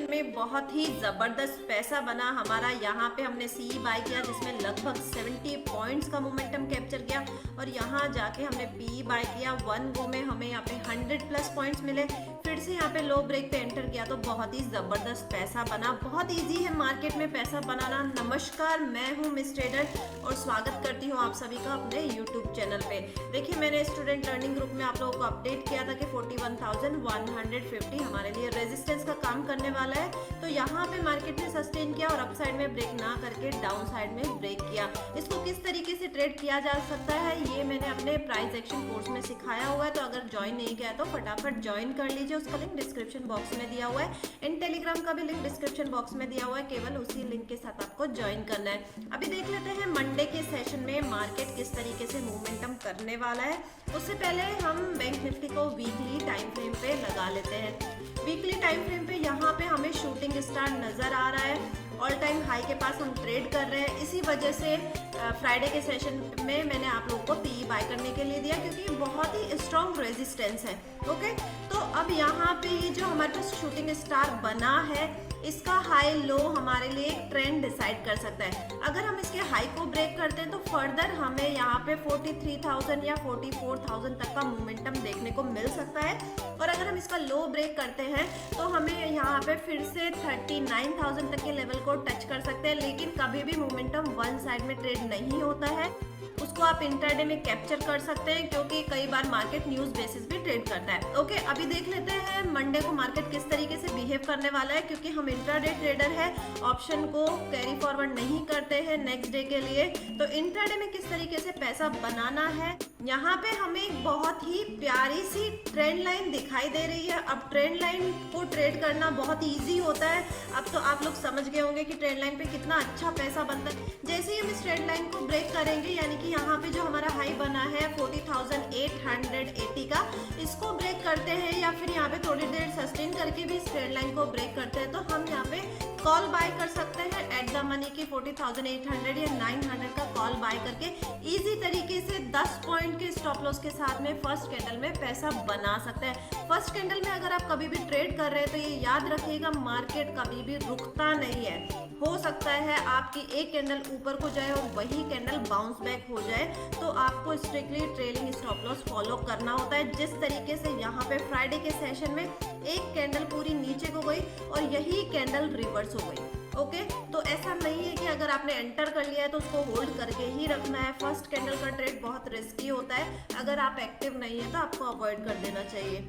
Session में बहुत ही ज़बरदस्त पैसा बना हमारा। यहाँ पे हमने सी बाय किया जिसमें लगभग 70 पॉइंट्स का मोमेंटम कैप्चर किया और यहाँ जाके हमने पी बाय किया। वन गो में हमें यहाँ पे 100 प्लस पॉइंट्स मिले। फिर से यहाँ पे लो ब्रेक पे एंटर किया तो बहुत ही ज़बरदस्त पैसा बना। बहुत इजी है मार्केट में पैसा बनाना। नमस्कार, मैं हूँ मिस ट्रेडर और स्वागत करती हूँ आप सभी का अपने यूट्यूब चैनल पे। देखिए, मैंने स्टूडेंट लर्निंग ग्रुप में आप लोगों को अपडेट किया था कि 41,150 हमारे लिए रेजिस्टेंस का काम करने वाला है। तो यहाँ पे मार्केट ने सस्टेन किया और अपसाइड में ब्रेक ना करके डाउन साइड में ब्रेक किया। इसको किस तरीके से ट्रेड किया जा सकता है ये मैंने अपने प्राइस एक्शन कोर्स में सिखाया हुआ है। तो अगर ज्वाइन नहीं किया है तो फटाफट ज्वाइन कर लीजिए। उसका लिंक डिस्क्रिप्शन बॉक्स में दिया हुआ है। इन टेलीग्राम का भी लिंक डिस्क्रिप्शन बॉक्स में दिया हुआ है। केवल उसी लिंक के साथ आपको ज्वाइन करना है। अभी देख लेते हैं मंडे के सेशन में मार्केट किस तरीके से मोमेंटम करने वाला है। उससे पहले हम बैंक निफ्टी को वीकली टाइम फ्रेम पे लगा लेते हैं। वीकली टाइम फ्रेम पे यहाँ पे हमें शूटिंग स्टार नजर आ रहा है। ऑल टाइम हाई के पास हम ट्रेड कर रहे हैं। इसी वजह से फ्राइडे के सेशन में मैंने आप लोगों को पी बाय करने के लिए दिया क्योंकि बहुत ही स्ट्रॉन्ग रेजिस्टेंस है। ओके, तो अब यहाँ पे ये जो हमारे पास शूटिंग स्टार बना है इसका हाई लो हमारे लिए एक ट्रेंड डिसाइड कर सकता है। अगर हम इसके हाई को ब्रेक करते हैं तो फर्दर हमें यहाँ पे 43,000 या 44,000 तक का मोमेंटम देखने को मिल सकता है। और अगर हम इसका लो ब्रेक करते हैं तो हमें यहाँ पे फिर से 39,000 तक के लेवल को टच कर सकते हैं। लेकिन कभी भी मोमेंटम वन साइड में ट्रेड नहीं होता है, उसको आप इंट्राडे में कैप्चर कर सकते हैं क्योंकि कई बार मार्केट न्यूज बेसिस भी ट्रेड करता है। ओके, अभी देख लेते हैं मंडे को मार्केट किस तरीके से बिहेव करने वाला है। क्योंकि हम इंट्राडे ट्रेडर है, ऑप्शन को कैरी फॉरवर्ड नहीं करते हैं नेक्स्ट डे के लिए। तो इंट्राडे में किस तरीके से पैसा बनाना है, यहाँ पे हमें एक बहुत ही प्यारी सी ट्रेंड लाइन दिखाई दे रही है। अब ट्रेंड लाइन को ट्रेड करना बहुत ईजी होता है। अब तो आप लोग समझ गए होंगे कि ट्रेंड लाइन पे कितना अच्छा पैसा बनता है। जैसे ही हम इस ट्रेंड लाइन को ब्रेक करेंगे, यानी कि यहाँ पे जो हमारा हाई बना है 40,880 का, इसको ब्रेक करते हैं या फिर यहाँ पे थोड़ी देर सस्टेन करके भी इस ट्रेंड लाइन को ब्रेक करते हैं तो हम यहाँ पे कॉल बाय कर सकते हैं एट द मनी की 40,800 या 900 का कॉल बाय करके इजी तरीके से 10 पॉइंट के स्टॉप लॉस के साथ में फर्स्ट कैंडल में पैसा बना सकते हैं। फर्स्ट कैंडल में अगर आप कभी भी ट्रेड कर रहे हैं तो ये याद रखिएगा, मार्केट कभी भी रुकता नहीं है। हो सकता है आपकी एक कैंडल ऊपर को जाए और वही कैंडल बाउंस बैक हो जाए, तो आपको strictly trailing stop loss follow करना होता है। जिस तरीके से यहाँ पे फ्राइडे के सेशन में एक कैंडल पूरी नीचे को गई और यही कैंडल रिवर्स हो गई। ओके, तो ऐसा नहीं है कि अगर आपने एंटर कर लिया है तो उसको होल्ड करके ही रखना है। फर्स्ट कैंडल का ट्रेड बहुत रिस्की होता है। अगर आप एक्टिव नहीं है तो आपको अवॉइड कर देना चाहिए।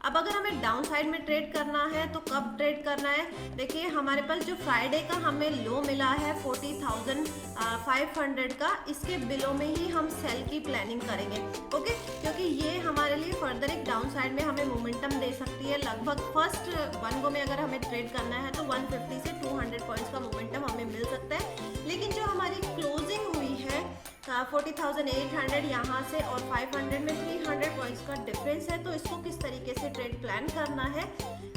अब अगर हमें डाउन साइड में ट्रेड करना है तो कब ट्रेड करना है, देखिए हमारे पास जो फ्राइडे का हमें लो मिला है 40,500 का, इसके बिलो में ही हम सेल की प्लानिंग करेंगे। ओके, क्योंकि ये हमारे लिए फर्दर एक डाउन साइड में हमें मोमेंटम दे सकती है। लगभग फर्स्ट वन गो में अगर हमें ट्रेड करना है तो 150 से 200 पॉइंट्स का मोमेंटम हमें मिल सकता है। लेकिन जो हमारी क्लोजिंग हुई है 40,800 यहाँ से और 500 में 300 पॉइंट्स का डिफरेंस है, तो इसको किस तरीके से ट्रेड प्लान करना है।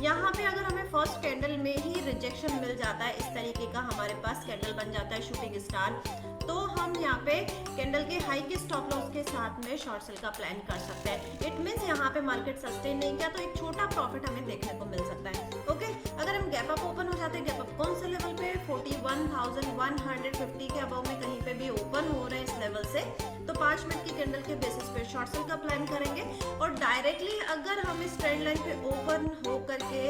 यहाँ पे अगर हमें फर्स्ट कैंडल में ही रिजेक्शन मिल जाता है, इस तरीके का हमारे पास कैंडल बन जाता है शूटिंग स्टार, तो हम यहाँ पे कैंडल के हाई के स्टॉप लॉस के साथ में शॉर्ट सेल का प्लान कर सकते हैं। इट मीन्स यहाँ पे मार्केट सस्टेन नहीं किया तो एक छोटा प्रॉफिट हमें देखने को मिल सकता है। ओके, अगर हम गैप अप ओपन हो जाते हैं, गैप अप कौन से लेवल पे 41,150 के अबव में कहीं पे भी ओपन हो रहे हैं इस लेवल से, तो 5 मिनट की कैंडल के बेसिस पे शॉर्ट सेल का प्लान करेंगे। और डायरेक्टली अगर हम इस ट्रेंड लाइन पे ओपन हो करके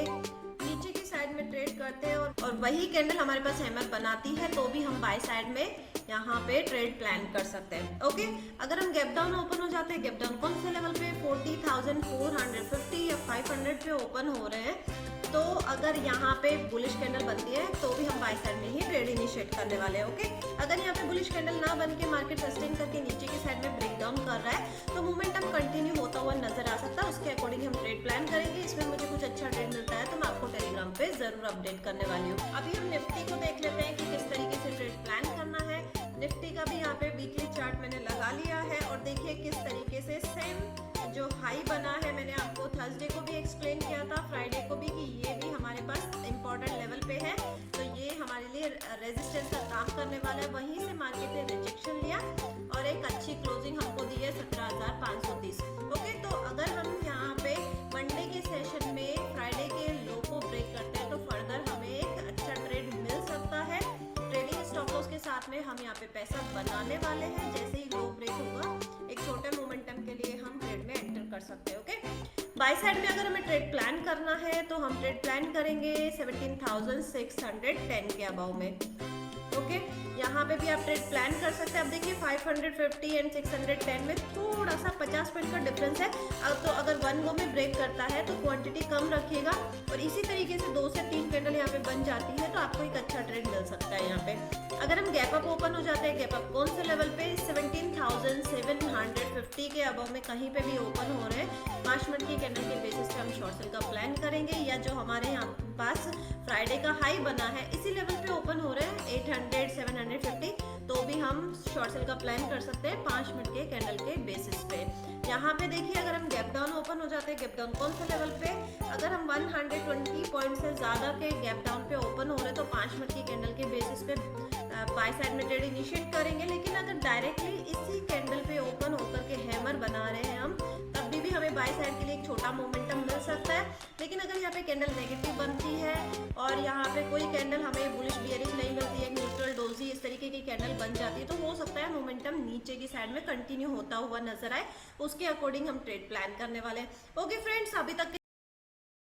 नीचे की साइड में ट्रेड करते हैं और वही कैंडल हमारे पास हैमर बनाती है तो भी हम बाय साइड में यहाँ पे ट्रेड प्लान कर सकते हैं। ओके, अगर हम गैप डाउन ओपन हो जाते हैं, गैप डाउन कौन से लेवल पे 40,450 या 500 पे ओपन हो रहे हैं, तो अगर यहाँ पे बुलिश कैंडल बनती है तो भी हम बाय साइड में ही ट्रेड इनिशिएट करने वाले हैं। ओके, अगर यहाँ पे बुलिश कैंडल ना बन के मार्केट सस्टेन करके नीचे की साइड में ब्रेक डाउन कर रहा है तो मोमेंटम कंटिन्यू होता हुआ नजर आ सकता है। उसके अकॉर्डिंग हम ट्रेड प्लान करेंगे। इसमें मुझे कुछ अच्छा ट्रेड मिलता है तो मैं आपको टेलीग्राम पे जरूर अपडेट करने वाली हूँ। अभी हम निफ्टी को देख लेते हैं कि किस तरीके से ट्रेड प्लान करना है। निफ्टी का भी यहाँ पे वीकली चार्ट मैंने लगा लिया है और देखिए किस तरीके से सेम जो हाई बना है, मैंने आपको थर्सडे को भी एक्सप्लेन किया था, फ्राइडे को भी, कि ये भी हमारे पास इंपॉर्टेंट लेवल पे है। तो ये हमारे लिए रेजिस्टेंस का काम करने वाला है। वहीं से मार्केट ने रिजेक्शन लिया और एक अच्छी क्लोजिंग हमको दी है 17,530। ओके, तो अगर हम यहाँ पे मंडे के सेशन में फ्राइडे के लो को ब्रेक करते हैं तो फर्दर हम बनाने वाले हैं। जैसे ही लो ब्रेक होगा एक छोटे मोमेंटम के लिए हम ट्रेड में एंटर कर सकते हैं। ओके, बाई साइड में अगर हमें ट्रेड प्लान करना है तो हम ट्रेड प्लान करेंगे 17,610 के अबाव में। ओके, यहाँ पे भी आप ट्रेड प्लान कर सकते हैं। अब देखिए 550 एंड 610 में थोड़ा सा 50 पॉइंट का डिफरेंस है। अब तो अगर वन गो में ब्रेक करता है तो क्वांटिटी कम रखिएगा और इसी तरीके से 2 से 3 कैंडल यहाँ पे बन जाती है तो आपको एक अच्छा ट्रेड मिल सकता है। यहाँ पे अगर हम गैप अप ओपन हो जाते हैं, गैप अप कौन से लेवल पे, 17,750 के अबव में कहीं पे भी ओपन हो रहे हैं 5 मिनट की कैंडल के बेसिस पे हम शॉर्ट सेल का प्लान करेंगे, या जो हमारे यहाँ पास फ्राइडे का हाई बना है इसी लेवल पे ओपन हो रहे हैं 800 750 तो भी हम शॉर्ट सेल का प्लान कर सकते हैं 5 मिनट के कैंडल के बेसिस पे। यहाँ पे देखिए अगर हम गैप डाउन ओपन हो जाते हैं, गैप डाउन कौन से लेवल पे, अगर हम 120 पॉइंट से ज़्यादा के गैप डाउन पे ओपन हो रहे हैं तो 5 मिनट की कैंडल के बेसिस पे बाय साइड में ट्रेड इनिशिएट करेंगे। लेकिन अगर डायरेक्टली इसी कैंडल पे ओपन होकर के हैमर बना रहे हैं हम, तब भी हमें बाय साइड के लिए एक छोटा मोमेंटम मिल सकता है। लेकिन अगर यहाँ पे कैंडल नेगेटिव बनती है और यहाँ पे कोई कैंडल हमें बुलिश बियरिश नहीं मिलती है, न्यूट्रल डोजी इस तरीके की कैंडल बन जाती है, तो हो सकता है मोमेंटम नीचे की साइड में कंटिन्यू होता हुआ नजर आए। उसके अकॉर्डिंग हम ट्रेड प्लान करने वाले हैं। ओके फ्रेंड्स, अभी तक